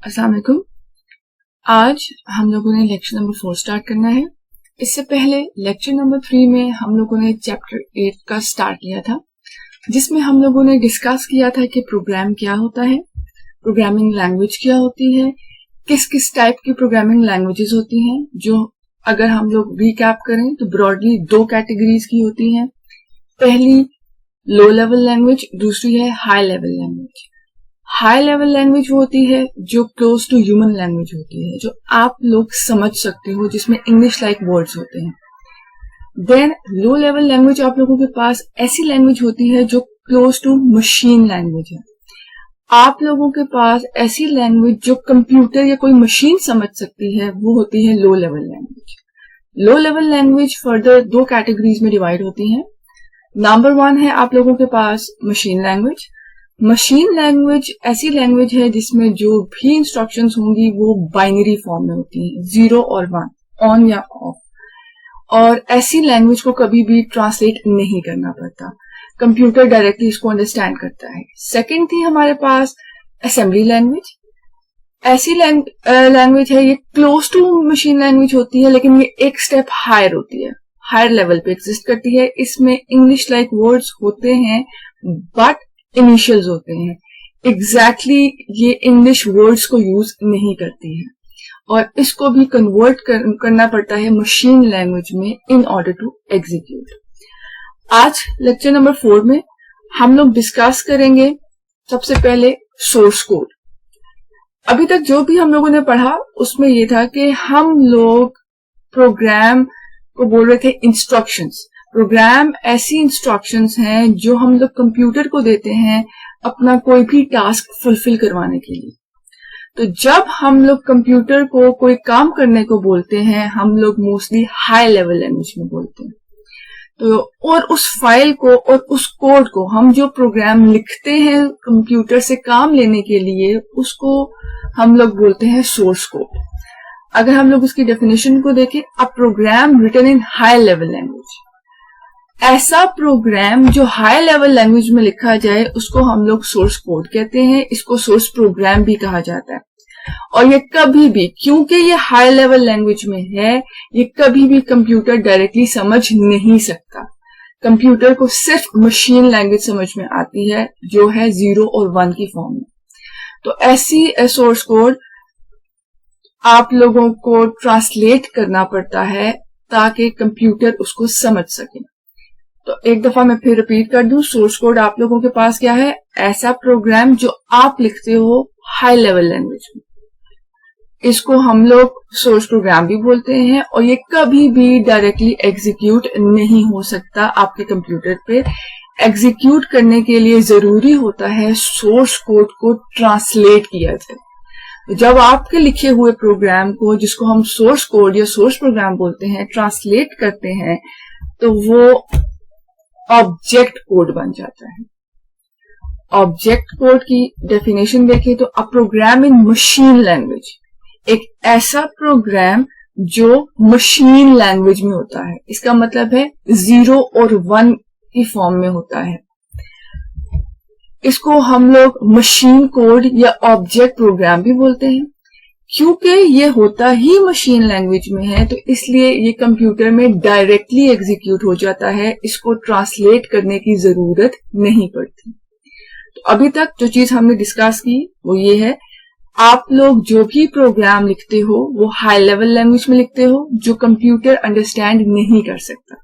अस्सलाम वालेकुम। आज हम लोगों ने लेक्चर नंबर 4 स्टार्ट करना है। इससे पहले लेक्चर नंबर 3 में हम लोगों ने चैप्टर 8 का स्टार्ट किया था, जिसमें हम लोगों ने डिस्कस किया था कि प्रोग्राम क्या होता है, प्रोग्रामिंग लैंग्वेज क्या होती है, किस किस टाइप की प्रोग्रामिंग लैंग्वेजेस होती हैं, जो अगर हम लोग रिकैप करें तो ब्रॉडली 2 कैटेगरीज की होती हैं। पहली लो लेवल लैंग्वेज, दूसरी है high level language. High level language वो होती है जो क्लोज टू ह्यूमन लैंग्वेज होती है, जो आप लोग समझ सकते हो, जिसमें इंग्लिश लाइक वर्ड्स होते हैं। देन लो लेवल लैंग्वेज आप लोगों के पास ऐसी लैंग्वेज होती है जो क्लोज टू मशीन लैंग्वेज है। आप लोगों के पास ऐसी लैंग्वेज जो कंप्यूटर या कोई मशीन समझ सकती है, वो होती है low level language. Low level language further 2 categories में डिवाइड होती है। नंबर 1 है आप लोगों के पास मशीन लैंग्वेज। मशीन लैंग्वेज ऐसी लैंग्वेज है जिसमें जो भी इंस्ट्रक्शंस होंगी वो बाइनरी फॉर्म में होती हैं, 0 और 1, ऑन या ऑफ, और ऐसी लैंग्वेज को कभी भी ट्रांसलेट नहीं करना पड़ता, कंप्यूटर डायरेक्टली इसको अंडरस्टैंड करता है। सेकंड थी हमारे पास असेंबली लैंग्वेज। ऐसी लैंग्वेज है, ये क्लोज टू मशीन लैंग्वेज होती है, लेकिन ये एक स्टेप हायर होती है, हायर लेवल पे एग्जिस्ट करती है। इसमें इंग्लिश लाइक वर्ड्स होते हैं बट इनिशियल्स होते हैं। एग्जैक्टली ये इंग्लिश वर्ड्स को यूज नहीं करती है, और इसको भी कन्वर्ट करना पड़ता है मशीन लैंग्वेज में इन ऑर्डर टू एग्जीक्यूट। आज लेक्चर नंबर 4 में हम लोग डिस्कस करेंगे सबसे पहले सोर्स कोड। अभी तक जो भी हम लोगों ने पढ़ा उसमें ये था कि हम लोग प्रोग्राम को बोल रहे थे इंस्ट्रक्शंस। प्रोग्राम ऐसी इंस्ट्रक्शंस हैं जो हम लोग कंप्यूटर को देते हैं अपना कोई भी टास्क फुलफिल करवाने के लिए। तो जब हम लोग कंप्यूटर को कोई काम करने को बोलते हैं, हम लोग मोस्टली हाई लेवल लैंग्वेज में बोलते हैं। तो और उस फाइल को और उस कोड को, हम जो प्रोग्राम लिखते हैं कंप्यूटर से काम लेने के लिए, उसको हम लोग बोलते हैं सोर्स कोड। अगर हम लोग उसकी डेफिनेशन को देखें, a program written in high level language, ऐसा प्रोग्राम जो हाई लेवल लैंग्वेज में लिखा जाए उसको हम लोग सोर्स कोड कहते हैं। इसको सोर्स प्रोग्राम भी कहा जाता है। और ये कभी भी, क्योंकि ये हाई लेवल लैंग्वेज में है, ये कभी भी कंप्यूटर डायरेक्टली समझ नहीं सकता। कंप्यूटर को सिर्फ मशीन लैंग्वेज समझ में आती है, जो है 0 और 1 की फॉर्म में। तो ऐसी सोर्स कोड आप लोगों को ट्रांसलेट करना पड़ता है ताकि कंप्यूटर उसको समझ सके। तो एक दफा मैं फिर रिपीट कर दूं, सोर्स कोड आप लोगों के पास क्या है? ऐसा प्रोग्राम जो आप लिखते हो हाई लेवल लैंग्वेज में, इसको हम लोग सोर्स प्रोग्राम भी बोलते हैं, और ये कभी भी डायरेक्टली एग्जीक्यूट नहीं हो सकता आपके कंप्यूटर पे। एग्जीक्यूट करने के लिए जरूरी होता है सोर्स कोड को ट्रांसलेट किया जाए। जब आपके लिखे हुए प्रोग्राम को, जिसको हम सोर्स कोड या सोर्स प्रोग्राम बोलते हैं, ट्रांसलेट करते हैं, तो वो ऑब्जेक्ट कोड बन जाता है। ऑब्जेक्ट कोड की डेफिनेशन देखें तो a programme in machine language, एक ऐसा प्रोग्राम जो मशीन लैंग्वेज में होता है। इसका मतलब है 0 और 1 की फॉर्म में होता है। इसको हम लोग मशीन कोड या ऑब्जेक्ट प्रोग्राम भी बोलते हैं। क्योंकि ये होता ही मशीन लैंग्वेज में है, तो इसलिए ये कंप्यूटर में डायरेक्टली एग्जीक्यूट हो जाता है, इसको ट्रांसलेट करने की जरूरत नहीं पड़ती। तो अभी तक जो चीज हमने डिस्कस की वो ये है, आप लोग जो भी प्रोग्राम लिखते हो वो हाई लेवल लैंग्वेज में लिखते हो, जो कंप्यूटर अंडरस्टैंड नहीं कर सकता।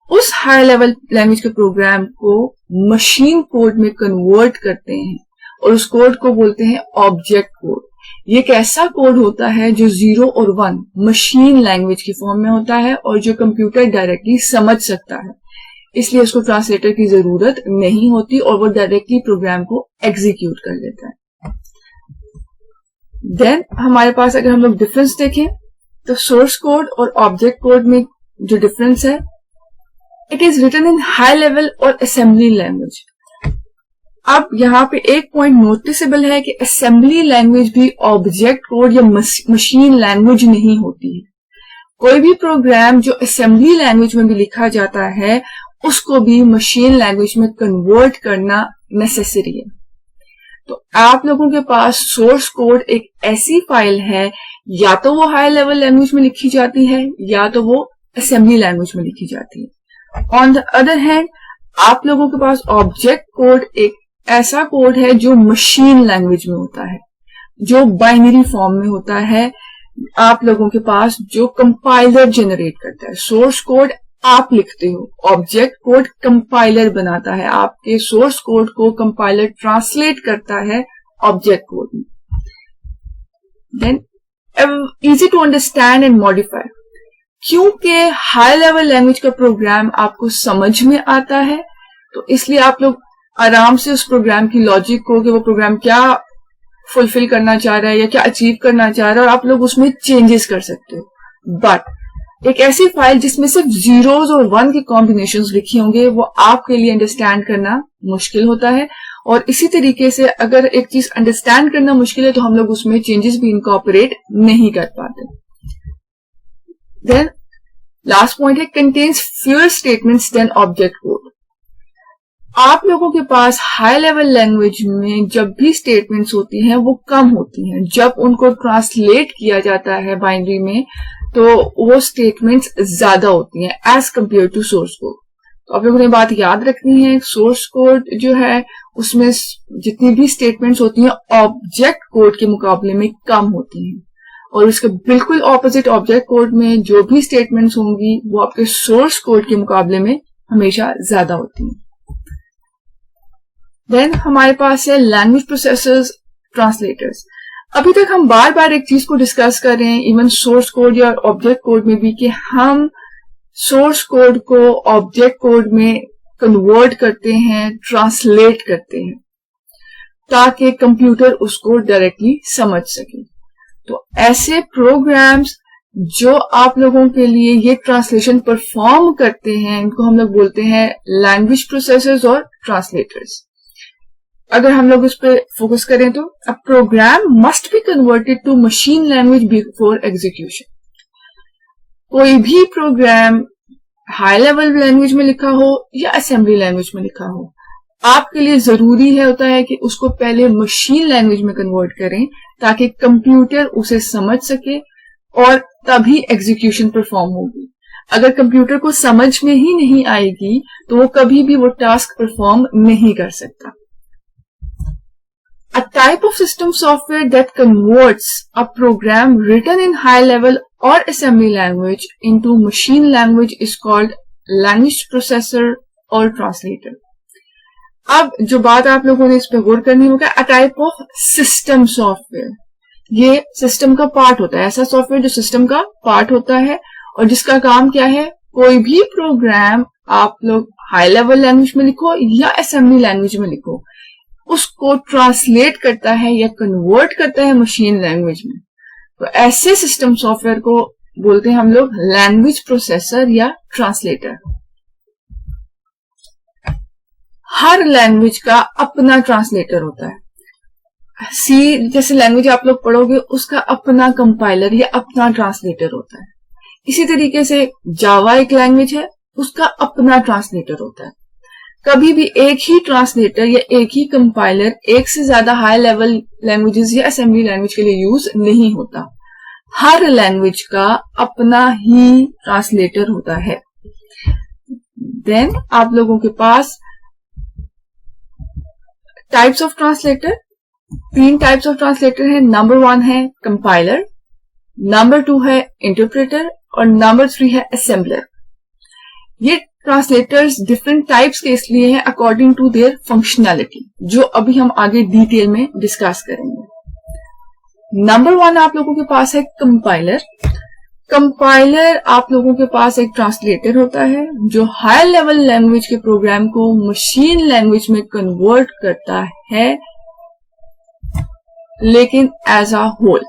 उस हाई लेवल लैंग्वेज के प्रोग्राम को मशीन कोड में कन्वर्ट करते हैं, और उस कोड को बोलते हैं ऑब्जेक्ट कोड। ये एक ऐसा कोड होता है जो 0 और 1 मशीन लैंग्वेज की फॉर्म में होता है, और जो कंप्यूटर डायरेक्टली समझ सकता है, इसलिए उसको ट्रांसलेटर की जरूरत नहीं होती, और वो डायरेक्टली प्रोग्राम को एग्जीक्यूट कर लेता है। देन हमारे पास अगर हम लोग डिफरेंस देखें, तो सोर्स कोड और ऑब्जेक्ट कोड में जो डिफरेंस है, it is written in high level और असेंबली लैंग्वेज। अब यहाँ पे एक पॉइंट नोटिसेबल है कि असेंबली लैंग्वेज भी ऑब्जेक्ट कोड या मशीन लैंग्वेज नहीं होती है। कोई भी प्रोग्राम जो असेंबली लैंग्वेज में भी लिखा जाता है, उसको भी मशीन लैंग्वेज में कन्वर्ट करना नेसेसरी है। तो आप लोगों के पास सोर्स कोड एक ऐसी फाइल है, या तो वो हाई लेवल लैंग्वेज में लिखी जाती है या तो वो असेंबली लैंग्वेज में लिखी जाती है। ऑन द अदर हैंड आप लोगों के पास ऑब्जेक्ट कोड एक ऐसा कोड है जो मशीन लैंग्वेज में होता है, जो बाइनरी फॉर्म में होता है, आप लोगों के पास जो कंपाइलर जनरेट करता है। सोर्स कोड आप लिखते हो, ऑब्जेक्ट कोड कंपाइलर बनाता है, आपके सोर्स कोड को कंपाइलर ट्रांसलेट करता है ऑब्जेक्ट कोड में। Then easy to understand and modify, क्योंकि हाई लेवल लैंग्वेज का प्रोग्राम आपको समझ में आता है, तो इसलिए आप लोग आराम से उस प्रोग्राम की लॉजिक को, कि वो प्रोग्राम क्या फुलफिल करना चाह रहा है या क्या अचीव करना चाह रहा है, और आप लोग उसमें चेंजेस कर सकते हो। बट एक ऐसी फाइल जिसमें सिर्फ जीरोज और वन के कॉम्बिनेशंस लिखे होंगे, वो आपके लिए अंडरस्टैंड करना मुश्किल होता है। और इसी तरीके से अगर एक चीज अंडरस्टैंड करना मुश्किल है तो हम लोग उसमें चेंजेस भी इनकॉर्पोरेट नहीं कर पाते। देन लास्ट पॉइंट है, contains fewer statements than object code. आप लोगों के पास हाई लेवल लैंग्वेज में जब भी स्टेटमेंट्स होती हैं वो कम होती हैं, जब उनको ट्रांसलेट किया जाता है बाइनरी में तो वो स्टेटमेंट्स ज्यादा होती हैं as compare to source code. तो आप लोगों ने बात याद रखनी है, सोर्स कोड जो है उसमें जितनी भी स्टेटमेंट्स होती हैं ऑब्जेक्ट कोड के मुकाबले में कम होती हैं, और उसके बिल्कुल ऑपोजिट ऑब्जेक्ट कोड में जो भी स्टेटमेंट्स होंगी वो आपके सोर्स कोड के मुकाबले में हमेशा ज्यादा होती हैं। देन हमारे पास है लैंग्वेज प्रोसेसर्स, ट्रांसलेटर्स। अभी तक हम बार बार एक चीज को डिस्कस कर रहे हैं, इवन सोर्स कोड या ऑब्जेक्ट कोड में भी, कि हम सोर्स कोड को ऑब्जेक्ट कोड में कन्वर्ट करते हैं, ट्रांसलेट करते हैं, ताकि कंप्यूटर उसको डायरेक्टली समझ सके। तो ऐसे प्रोग्राम्स जो आप लोगों के लिए ये ट्रांसलेशन परफॉर्म करते हैं, इनको हम लोग बोलते हैं लैंग्वेज प्रोसेसर्स और ट्रांसलेटर्स। अगर हम लोग उस पर फोकस करें तो a program must be converted to machine language before execution. कोई भी प्रोग्राम हाई लेवल लैंग्वेज में लिखा हो या असेंबली लैंग्वेज में लिखा हो, आपके लिए जरूरी होता है कि उसको पहले मशीन लैंग्वेज में कन्वर्ट करें ताकि कंप्यूटर उसे समझ सके और तभी एग्जीक्यूशन परफॉर्म होगी। अगर कंप्यूटर को समझ में ही नहीं आएगी तो वो कभी भी वो टास्क परफॉर्म नहीं कर सकता। A type of system software that converts a program written in high level or assembly language into machine language is called language processor or translator. अब जो बात आप लोगों ने इस पे गौर करनी होगा, a type of system software, ये सिस्टम का पार्ट होता है, ऐसा सॉफ्टवेयर जो सिस्टम का पार्ट होता है और जिसका काम क्या है, कोई भी प्रोग्राम आप लोग हाई लेवल लैंग्वेज में लिखो या असेंबली लैंग्वेज में लिखो, उसको ट्रांसलेट करता है या कन्वर्ट करता है मशीन लैंग्वेज में। तो ऐसे सिस्टम सॉफ्टवेयर को बोलते हैं हम लोग लैंग्वेज प्रोसेसर या ट्रांसलेटर। हर लैंग्वेज का अपना ट्रांसलेटर होता है। सी जैसे लैंग्वेज आप लोग पढ़ोगे उसका अपना कंपाइलर या अपना ट्रांसलेटर होता है। इसी तरीके से जावा एक लैंग्वेज है, उसका अपना ट्रांसलेटर होता है। कभी भी एक ही ट्रांसलेटर या एक ही कंपाइलर एक से ज्यादा हाई लेवल लैंग्वेजेस या असेंबली लैंग्वेज के लिए यूज नहीं होता। हर लैंग्वेज का अपना ही ट्रांसलेटर होता है। देन आप लोगों के पास types of translator, 3 types of translator है। नंबर 1 है कंपाइलर, नंबर 2 है इंटरप्रेटर और नंबर 3 है असेंबलर। ये ट्रांसलेटर्स डिफरेंट टाइप्स के इसलिए हैं अकॉर्डिंग टू देयर फंक्शनैलिटी, जो अभी हम आगे डिटेल में डिस्कस करेंगे। नंबर 1 आप लोगों के पास है कंपाइलर। कंपाइलर आप लोगों के पास एक ट्रांसलेटर होता है जो हाई लेवल लैंग्वेज के प्रोग्राम को मशीन लैंग्वेज में कन्वर्ट करता है, लेकिन as a whole.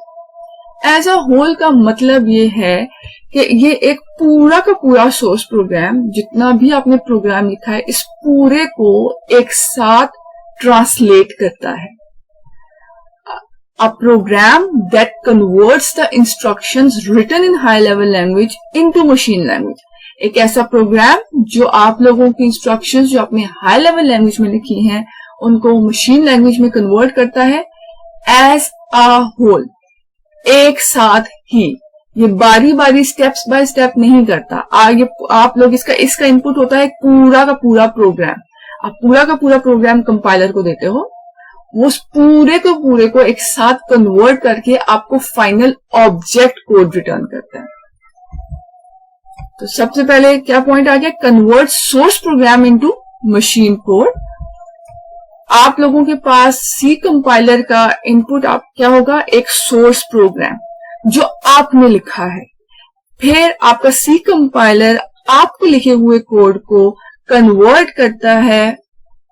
As a whole का मतलब ये है कि ये एक पूरा का पूरा सोर्स प्रोग्राम, जितना भी आपने प्रोग्राम लिखा है, इस पूरे को एक साथ ट्रांसलेट करता है। A program that converts the instructions written in high level language into machine language। एक ऐसा प्रोग्राम जो आप लोगों की इंस्ट्रक्शंस जो आपने हाई लेवल लैंग्वेज में लिखी हैं उनको मशीन लैंग्वेज में कन्वर्ट करता है एज अ होल, एक साथ ही। ये बारी बारी स्टेप्स बाय स्टेप नहीं करता। आगे आप लोग इसका इनपुट होता है पूरा का पूरा प्रोग्राम। आप पूरा का पूरा प्रोग्राम कंपाइलर को देते हो, वो उस पूरे को एक साथ कन्वर्ट करके आपको फाइनल ऑब्जेक्ट कोड रिटर्न करता है। तो सबसे पहले क्या पॉइंट आ गया, convert source program into machine code. आप लोगों के पास सी कंपाइलर का इनपुट क्या होगा, एक सोर्स प्रोग्राम जो आपने लिखा है। फिर आपका सी कंपाइलर आपके लिखे हुए कोड को कन्वर्ट करता है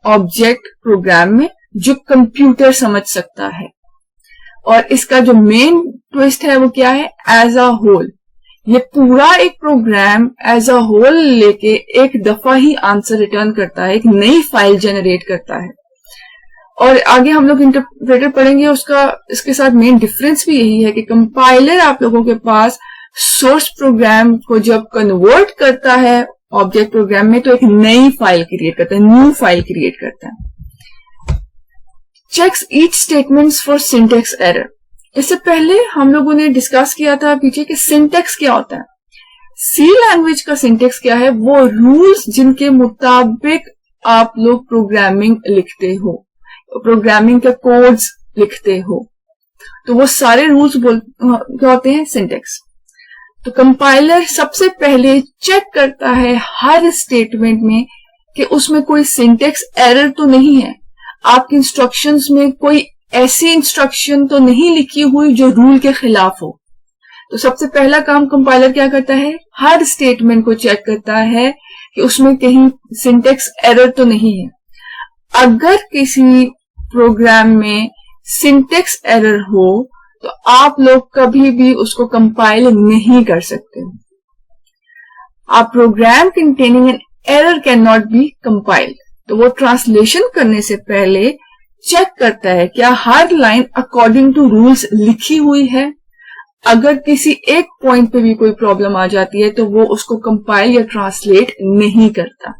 ऑब्जेक्ट प्रोग्राम में जो कंप्यूटर समझ सकता है। और इसका जो मेन ट्विस्ट है वो क्या है, एज अ होल। ये पूरा एक प्रोग्राम एज अ होल लेके एक दफा ही आंसर रिटर्न करता है, एक नई फाइल जनरेट करता है। और आगे हम लोग इंटरप्रेटर पढ़ेंगे, इसके साथ मेन डिफरेंस भी यही है कि कंपाइलर आप लोगों के पास सोर्स प्रोग्राम को जब कन्वर्ट करता है ऑब्जेक्ट प्रोग्राम में तो एक नई फाइल क्रिएट करता है, न्यू फाइल क्रिएट करता है। Checks each statements for syntax error. इससे पहले हम लोगों ने डिस्कस किया था पीछे कि सिंटेक्स क्या होता है। सी लैंग्वेज का सिंटेक्स क्या है, वो रूल्स जिनके मुताबिक आप लोग प्रोग्रामिंग लिखते हो, प्रोग्रामिंग के कोड्स लिखते हो, तो वो सारे रूल्स क्या होते हैं, सिंटेक्स। तो कंपाइलर सबसे पहले चेक करता है हर स्टेटमेंट में कि उसमें कोई सिंटेक्स एरर तो नहीं है, आपकी इंस्ट्रक्शंस में कोई ऐसी इंस्ट्रक्शन तो नहीं लिखी हुई जो रूल के खिलाफ हो। तो सबसे पहला काम कंपाइलर क्या करता है, हर स्टेटमेंट को चेक करता है कि उसमें कहीं सिंटेक्स एरर तो नहीं है। अगर किसी प्रोग्राम में सिंटेक्स एरर हो तो आप लोग कभी भी उसको कंपाइल नहीं कर सकते। A program containing an error cannot be compiled। तो वो ट्रांसलेशन करने से पहले चेक करता है क्या हर लाइन अकॉर्डिंग टू रूल्स लिखी हुई है। अगर किसी एक पॉइंट पे भी कोई प्रॉब्लम आ जाती है तो वो उसको कंपाइल या ट्रांसलेट नहीं करता।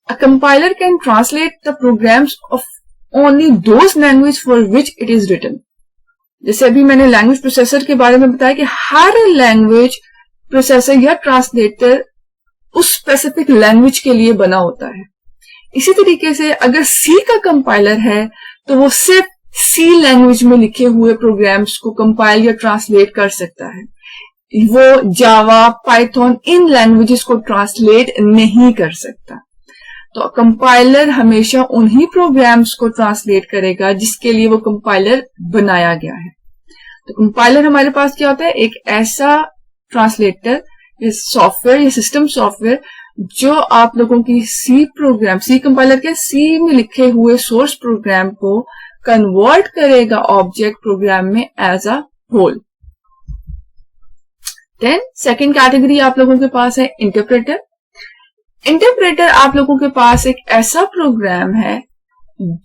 A compiler can translate the programs of only those language for which it is written। जैसे अभी मैंने लैंग्वेज प्रोसेसर के बारे में बताया कि हर लैंग्वेज प्रोसेसर या ट्रांसलेटर उस स्पेसिफिक लैंग्वेज के लिए बना होता है। इसी तरीके से अगर सी का कंपाइलर है तो वो सिर्फ सी लैंग्वेज में लिखे हुए प्रोग्राम्स को कंपाइल या ट्रांसलेट कर सकता है। वो जावा, पाइथन इन लैंग्वेजेस को ट्रांसलेट नहीं कर सकता। तो कंपाइलर हमेशा उन्हीं प्रोग्राम्स को ट्रांसलेट करेगा जिसके लिए वो कंपाइलर बनाया गया है। तो कंपाइलर हमारे पास क्या होता है, एक ऐसा ट्रांसलेटर या सॉफ्टवेयर या सिस्टम सॉफ्टवेयर जो आप लोगों की सी कंपाइलर के सी में लिखे हुए सोर्स प्रोग्राम को कन्वर्ट करेगा ऑब्जेक्ट प्रोग्राम में as a whole. Then second category आप लोगों के पास है इंटरप्रेटर। इंटरप्रेटर आप लोगों के पास एक ऐसा प्रोग्राम है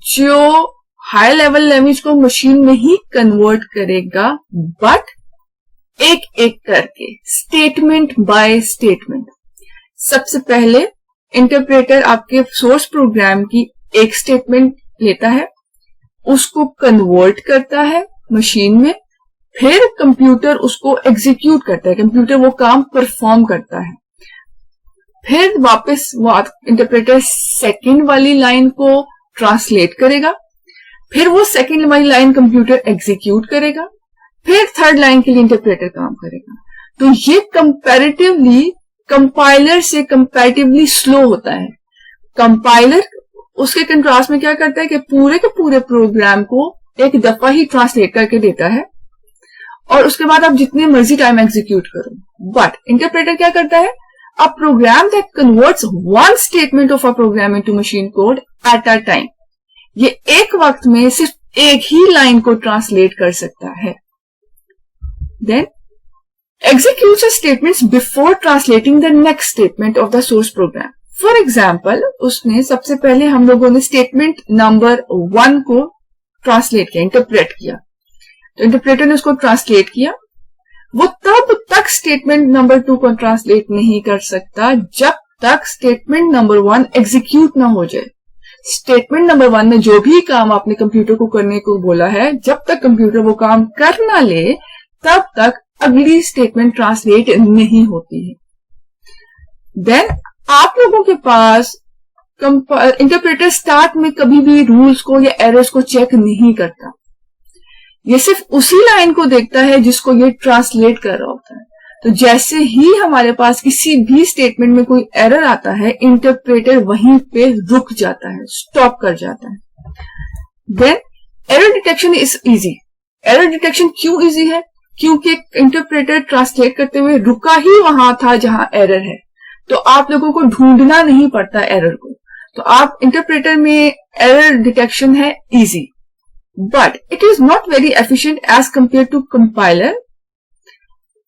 जो हाई लेवल लैंग्वेज को मशीन में ही कन्वर्ट करेगा, बट एक एक करके, स्टेटमेंट बाय स्टेटमेंट। सबसे पहले इंटरप्रेटर आपके सोर्स प्रोग्राम की एक स्टेटमेंट लेता है, उसको कन्वर्ट करता है मशीन में, फिर कंप्यूटर उसको एग्जीक्यूट करता है, कंप्यूटर वो काम परफॉर्म करता है। फिर वापस वो इंटरप्रेटर सेकंड वाली लाइन को ट्रांसलेट करेगा, फिर वो सेकंड वाली लाइन कंप्यूटर एग्जीक्यूट करेगा, फिर थर्ड लाइन के लिए इंटरप्रेटर काम करेगा। तो ये कंपैरेटिवली कंपाइलर से कंपैरेटिवली स्लो होता है। कंपाइलर उसके कंट्रास्ट में क्या करता है कि पूरे के पूरे प्रोग्राम को एक दफा ही ट्रांसलेट करके देता है और उसके बाद आप जितने मर्जी टाइम एग्जीक्यूट करो। बट इंटरप्रेटर क्या करता है, a program that converts one statement of a program into machine code at a time। ये एक वक्त में सिर्फ एक ही लाइन को ट्रांसलेट कर सकता है। Then executes the statements before translating the next statement of the source program। For example, उसने सबसे पहले हम लोगों ने स्टेटमेंट नंबर 1 को ट्रांसलेट किया, इंटरप्रेट किया। तो इंटरप्रेटर ने उसको ट्रांसलेट किया, वो तब तक स्टेटमेंट नंबर 2 को ट्रांसलेट नहीं कर सकता जब तक स्टेटमेंट नंबर 1 एग्जीक्यूट ना हो जाए। स्टेटमेंट नंबर 1 में जो भी काम आपने कंप्यूटर को करने को बोला है, जब तक कंप्यूटर वो काम कर ना ले तब तक अगली स्टेटमेंट ट्रांसलेट नहीं होती है। देन आप लोगों के पास इंटरप्रेटर स्टार्ट में कभी भी रूल्स को या एरर्स को चेक नहीं करता, ये सिर्फ उसी लाइन को देखता है जिसको ये ट्रांसलेट कर रहा होता है। तो जैसे ही हमारे पास किसी भी स्टेटमेंट में कोई एरर आता है, इंटरप्रेटर वहीं पे रुक जाता है, स्टॉप कर जाता है। Then error detection is easy. Error detection क्यों इजी है? क्योंकि इंटरप्रेटर ट्रांसलेट करते हुए रुका ही वहां था जहां एरर है, तो आप लोगों को ढूंढना नहीं पड़ता एरर को। तो आप इंटरप्रेटर में एरर डिटेक्शन है easy, but it is not very efficient as compare to compiler.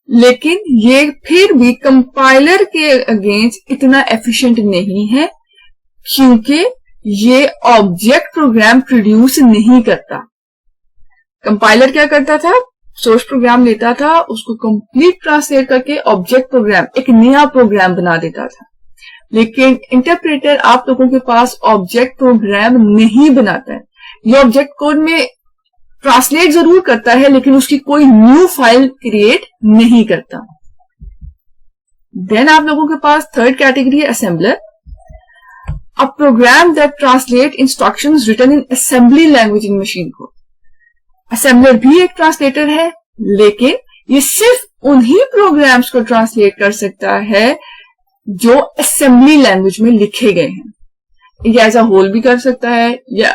लेकिन ये फिर भी कंपाइलर के अगेंस्ट इतना एफिशिएंट नहीं है, क्योंकि ये ऑब्जेक्ट प्रोग्राम प्रोड्यूस नहीं करता। कंपाइलर क्या करता था? सोर्स प्रोग्राम लेता था, उसको कंप्लीट ट्रांसलेट करके ऑब्जेक्ट प्रोग्राम, एक नया प्रोग्राम बना देता था। लेकिन इंटरप्रेटर आप लोगों के पास ऑब्जेक्ट प्रोग्राम नहीं बनाता है। ये ऑब्जेक्ट कोड में ट्रांसलेट जरूर करता है, लेकिन उसकी कोई न्यू फाइल क्रिएट नहीं करता। देन आप लोगों के पास थर्ड कैटेगरी है assembler. A program that translate instructions written in assembly language in machine code. Assembler भी एक ट्रांसलेटर है, लेकिन ये सिर्फ उन्हीं प्रोग्राम्स को ट्रांसलेट कर सकता है जो असेंबली लैंग्वेज में लिखे गए हैं। ये एज अ होल भी कर सकता है या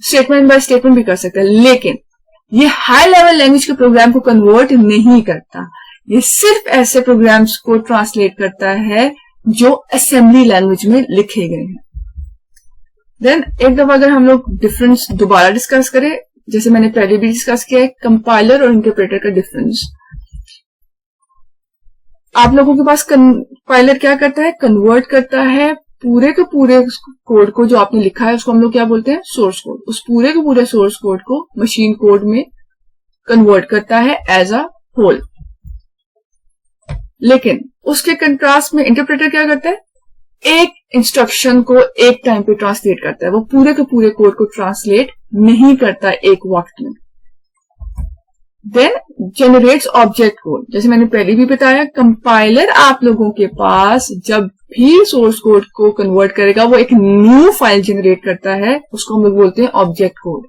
स्टेटमेंट बाय स्टेटमेंट भी कर सकता है, लेकिन ये हाई लेवल लैंग्वेज के प्रोग्राम को कन्वर्ट नहीं करता। ये सिर्फ ऐसे प्रोग्राम्स को ट्रांसलेट करता है जो असेंबली लैंग्वेज में लिखे गए हैं। देन एक दफा अगर हम लोग डिफरेंस दोबारा डिस्कस करें, जैसे मैंने पहले भी डिस्कस किया है, कंपाइलर और इंटरप्रेटर का डिफरेंस। आप लोगों के पास कंपाइलर क्या करता है? कन्वर्ट करता है पूरे के पूरे कोड को, जो आपने लिखा है उसको हम लोग क्या बोलते हैं? Source code. उस पूरे के पूरे सोर्स कोड को मशीन कोड में कन्वर्ट करता है एज अ होल। लेकिन उसके कंट्रास्ट में इंटरप्रेटर क्या करता है? एक इंस्ट्रक्शन को एक टाइम पे ट्रांसलेट करता है, वो पूरे के पूरे कोड को ट्रांसलेट नहीं करता एक वक्त में। Then generates object code. जैसे मैंने पहले भी बताया, कंपाइलर आप लोगों के पास जब भी सोर्स कोड को कन्वर्ट करेगा, वो एक न्यू फाइल जनरेट करता है, उसको हम लोग बोलते हैं ऑब्जेक्ट कोड।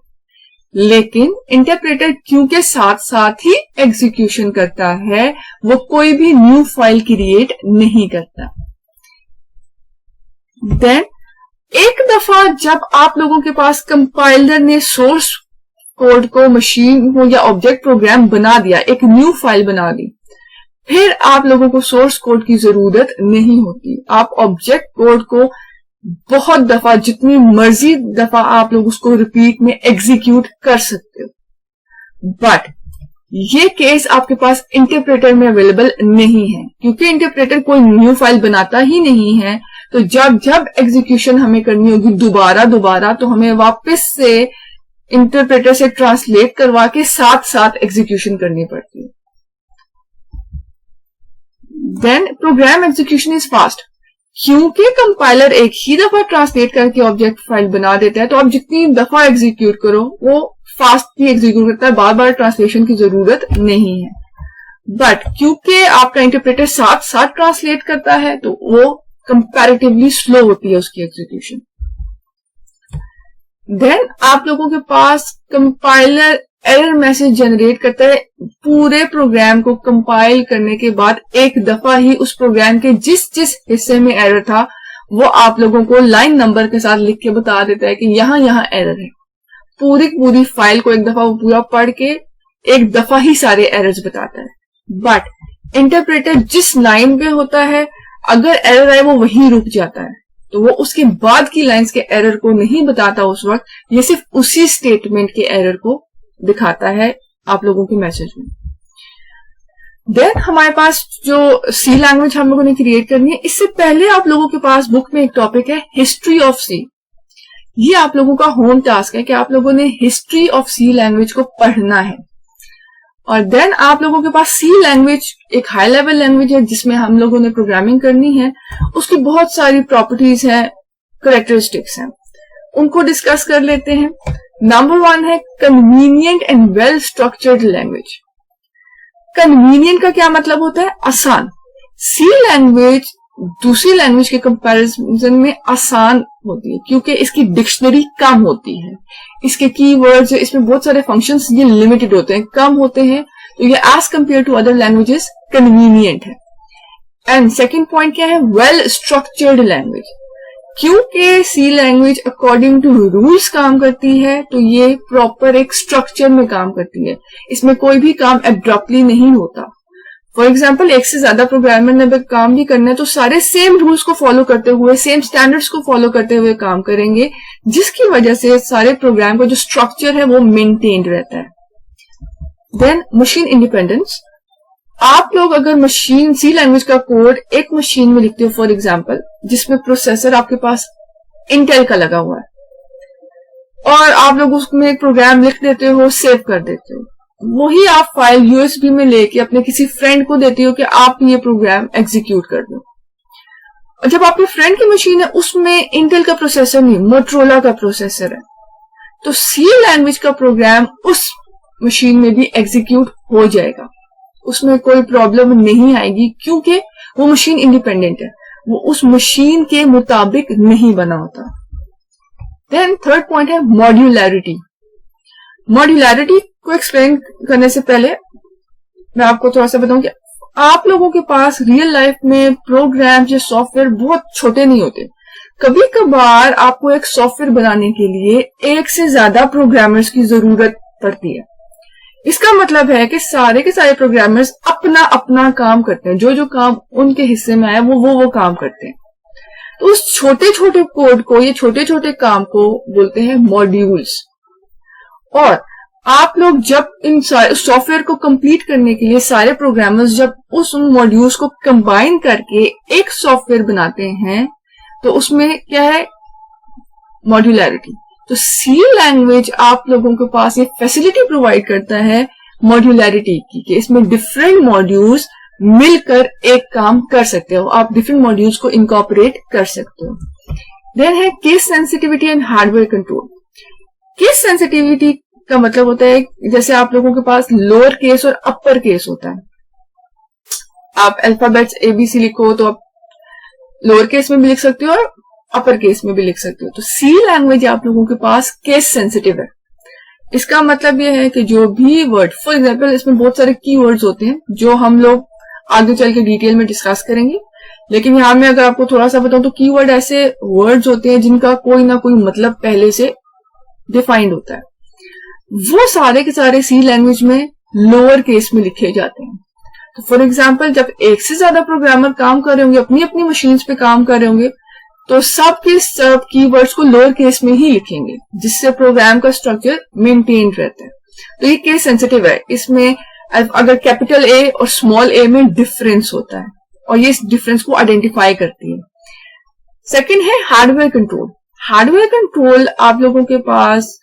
लेकिन इंटरप्रेटर क्योंकि साथ साथ ही एग्जीक्यूशन करता है, वो कोई भी न्यू फाइल क्रिएट नहीं करता। देन एक दफा जब आप लोगों के पास कंपाइलर ने सोर्स कोड को, मशीन को या ऑब्जेक्ट प्रोग्राम बना दिया, एक न्यू फाइल बना दी, फिर आप लोगों को सोर्स कोड की जरूरत नहीं होती। आप ऑब्जेक्ट कोड को बहुत दफा, जितनी मर्जी दफा आप लोग उसको रिपीट में एग्जीक्यूट कर सकते हो। बट ये केस आपके पास इंटरप्रेटर में अवेलेबल नहीं है, क्योंकि इंटरप्रेटर कोई न्यू फाइल बनाता ही नहीं है। तो जब जब एग्जीक्यूशन हमें करनी होगी दोबारा, तो हमें वापस से इंटरप्रेटर से ट्रांसलेट करवा के साथ साथ एग्जीक्यूशन करनी पड़ती है। Then program execution is fast. क्योंकि कंपाइलर एक ही दफा ट्रांसलेट करके ऑब्जेक्ट फाइल बना देता है, तो आप जितनी दफा एग्जीक्यूट करो वो फास्ट ही एग्जीक्यूट करता है, बार बार ट्रांसलेशन की जरूरत नहीं है। बट क्योंकि आपका इंटरप्रेटर साथ साथ ट्रांसलेट करता है, तो वो कंपैरेटिवली स्लो होती है उसकी एग्जीक्यूशन। देन आप लोगों के पास कंपाइलर एरर मैसेज जनरेट करता है पूरे प्रोग्राम को कंपाइल करने के बाद। एक दफा ही उस प्रोग्राम के जिस जिस हिस्से में एरर था वो आप लोगों को लाइन नंबर के साथ लिख के बता देता है कि यहां एरर है। पूरी फाइल को एक दफा वो पूरा पढ़ के एक दफा ही सारे एरर्स बताता है। बट इंटरप्रेटर जिस लाइन पे होता है, अगर एरर आए वो वहीं रुक जाता है, तो वो उसके बाद की लाइंस के एरर को नहीं बताता उस वक्त, ये सिर्फ उसी स्टेटमेंट के एरर को दिखाता है आप लोगों के मैसेज में। देन हमारे पास जो सी लैंग्वेज हम लोगों ने क्रिएट करनी है, इससे पहले आप लोगों के पास बुक में एक टॉपिक है हिस्ट्री ऑफ सी। ये आप लोगों का होम टास्क है कि आप लोगों ने हिस्ट्री ऑफ सी लैंग्वेज को पढ़ना है। और देन आप लोगों के पास सी लैंग्वेज एक हाई लेवल लैंग्वेज है जिसमें हम लोगों ने प्रोग्रामिंग करनी है। उसकी बहुत सारी प्रॉपर्टीज हैं, कैरेक्टरिस्टिक्स हैं। उनको डिस्कस कर लेते हैं। नंबर 1 है convenient and well structured language. Convenient का क्या मतलब होता है? आसान। सी लैंग्वेज दूसरी लैंग्वेज के कंपैरिजन में आसान होती है क्योंकि इसकी डिक्शनरी कम होती है, इसके कीवर्ड्स, इसमें बहुत सारे फंक्शंस ये लिमिटेड होते हैं, कम होते हैं, तो ये as compare to other languages convenient है। एंड सेकेंड पॉइंट क्या है? Well structured language. क्योंकि C language according to rules काम करती है तो ये प्रॉपर एक स्ट्रक्चर में काम करती है, इसमें कोई भी काम एब्रप्टली नहीं होता। फॉर एग्जाम्पल एक से ज्यादा प्रोग्रामर ने अगर काम भी करना है तो सारे सेम रूल्स को फॉलो करते हुए, सेम स्टैंडर्ड्स को फॉलो करते हुए काम करेंगे, जिसकी वजह से सारे प्रोग्राम का जो स्ट्रक्चर है वो मेंटेन्ड रहता है। Then machine independence. आप लोग अगर मशीन सी लैंग्वेज का कोड एक मशीन में लिखते हो, फॉर एग्जाम्पल जिसमें प्रोसेसर आपके पास इंटेल का लगा हुआ है, और आप लोग उसमें एक प्रोग्राम लिख देते हो, सेव कर देते हो, वही आप फाइल यूएसबी में लेके अपने किसी फ्रेंड को देते हो कि आप ये प्रोग्राम एग्जीक्यूट कर दो। और जब आपके फ्रेंड की मशीन है उसमें इंटेल का प्रोसेसर नहीं, मोटरोला का प्रोसेसर है, तो सी लैंग्वेज का प्रोग्राम उस मशीन में भी एग्जीक्यूट हो जाएगा, उसमें कोई प्रॉब्लम नहीं आएगी क्योंकि वो मशीन इंडिपेंडेंट है, वो उस मशीन के मुताबिक नहीं बना होता। देन थर्ड पॉइंट है मॉड्यूलैरिटी। मॉड्यूलैरिटी को एक्सप्लेन करने से पहले मैं आपको थोड़ा सा बताऊं कि आप लोगों के पास रियल लाइफ में प्रोग्राम या सॉफ्टवेयर बहुत छोटे नहीं होते। कभी कभार आपको एक सॉफ्टवेयर बनाने के लिए एक से ज्यादा प्रोग्रामर्स की जरूरत पड़ती है। इसका मतलब है कि सारे के सारे प्रोग्रामर्स अपना अपना काम करते हैं, जो जो काम उनके हिस्से में आया वो काम करते हैं। तो उस छोटे छोटे कोड को, ये छोटे छोटे काम को बोलते हैं मॉड्यूल्स। और आप लोग जब इन सॉफ्टवेयर को कंप्लीट करने के लिए सारे प्रोग्रामर्स जब उस मॉड्यूल्स को कंबाइन करके एक सॉफ्टवेयर बनाते हैं तो उसमें क्या है? मॉड्यूलैरिटी। तो सी लैंग्वेज आप लोगों के पास ये फैसिलिटी प्रोवाइड करता है मॉड्यूलैरिटी की, कि इसमें डिफरेंट मॉड्यूल्स मिलकर एक काम कर सकते हो, आप डिफरेंट मॉड्यूल्स को इनकॉर्पोरेट कर सकते हो। देन है case sensitivity and hardware control. Case sensitivity का मतलब होता है जैसे आप लोगों के पास लोअर केस और अपर केस होता है, आप अल्फाबेट्स एबीसी लिखो तो आप लोअर केस में भी लिख सकते हो और अपर केस में भी लिख सकते हो। तो सी लैंग्वेज आप लोगों के पास केस सेंसिटिव है। इसका मतलब यह है कि जो भी वर्ड, फॉर एग्जाम्पल इसमें बहुत सारे कीवर्ड्स होते हैं जो हम लोग आगे चल के डिटेल में डिस्कस करेंगे, लेकिन यहां में अगर आपको थोड़ा सा बताऊं तो कीवर्ड ऐसे वर्ड्स होते हैं जिनका कोई ना कोई मतलब पहले से डिफाइंड होता है, वो सारे के सारे सी लैंग्वेज में लोअर केस में लिखे जाते हैं। तो फॉर एग्जाम्पल जब एक से ज्यादा प्रोग्रामर काम कर रहे होंगे, अपनी अपनी मशीन्स पे काम कर रहे होंगे, तो सब के सब कीवर्ड्स को लोअर केस में ही लिखेंगे, जिससे प्रोग्राम का स्ट्रक्चर मेंटेन रहता है। तो ये केस सेंसिटिव है। इसमें अगर कैपिटल ए और स्मॉल ए में डिफरेंस होता है और ये इस डिफरेंस को आइडेंटिफाई करती है। सेकंड है हार्डवेयर कंट्रोल। हार्डवेयर कंट्रोल आप लोगों के पास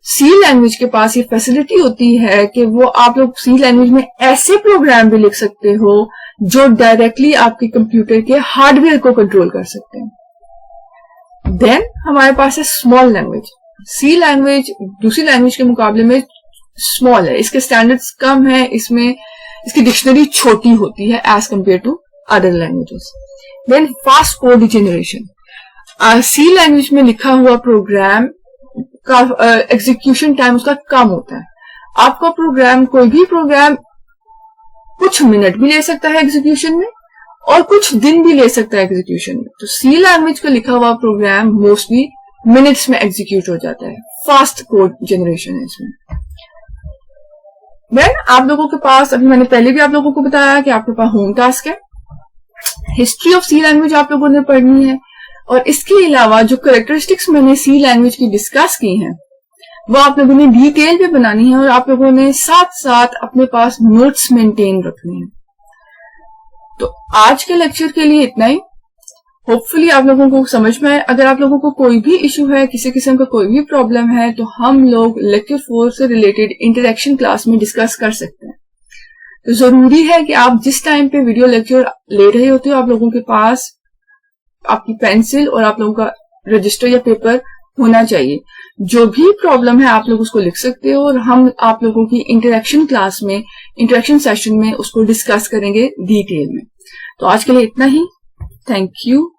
सी लैंग्वेज के पास ये फैसिलिटी होती है कि वो आप लोग सी लैंग्वेज में ऐसे प्रोग्राम भी लिख सकते हो जो डायरेक्टली आपके कंप्यूटर के हार्डवेयर को कंट्रोल कर सकते हैं। देन हमारे पास है स्मॉल लैंग्वेज। सी लैंग्वेज दूसरी लैंग्वेज के मुकाबले में स्मॉल है, इसके स्टैंडर्ड्स कम है, इसमें इसकी डिक्शनरी छोटी होती है as compare to other languages. Then fast code generation. C language में लिखा हुआ प्रोग्राम का एग्जीक्यूशन टाइम उसका कम होता है। आपका प्रोग्राम, कोई भी प्रोग्राम कुछ मिनट भी ले सकता है एग्जीक्यूशन में और कुछ दिन भी ले सकता है एग्जीक्यूशन में। तो सी लैंग्वेज का लिखा हुआ प्रोग्राम मोस्टली मिनट्स में एग्जीक्यूट हो जाता है। फास्ट कोड जनरेशन है इसमें। देन आप लोगों के पास, अभी मैंने पहले भी आप लोगों को बताया कि आपके पास होम टास्क है, हिस्ट्री ऑफ सी लैंग्वेज आप लोगों ने पढ़नी है, और इसके अलावा जो कैरेक्टरिस्टिक्स मैंने सी लैंग्वेज की डिस्कस की हैं वो आप लोगों ने डिटेल पे बनानी है और आप लोगों ने साथ साथ अपने पास नोट्स मेंटेन रखने हैं। तो आज के लेक्चर के लिए इतना ही। होपफुली आप लोगों को समझ में आए। अगर आप लोगों को कोई भी इश्यू है, किसी किस्म का कोई भी प्रॉब्लम है, तो हम लोग लेक्चर 4 से रिलेटेड इंटरेक्शन क्लास में डिस्कस कर सकते हैं। तो जरूरी है कि आप जिस टाइम पे वीडियो लेक्चर ले रहे होते हो आप लोगों के पास आपकी पेंसिल और आप लोगों का रजिस्टर या पेपर होना चाहिए। जो भी प्रॉब्लम है आप लोग उसको लिख सकते हो और हम आप लोगों की इंटरेक्शन क्लास में, इंटरेक्शन सेशन में उसको डिस्कस करेंगे डिटेल में। तो आज के लिए इतना ही। Thank you.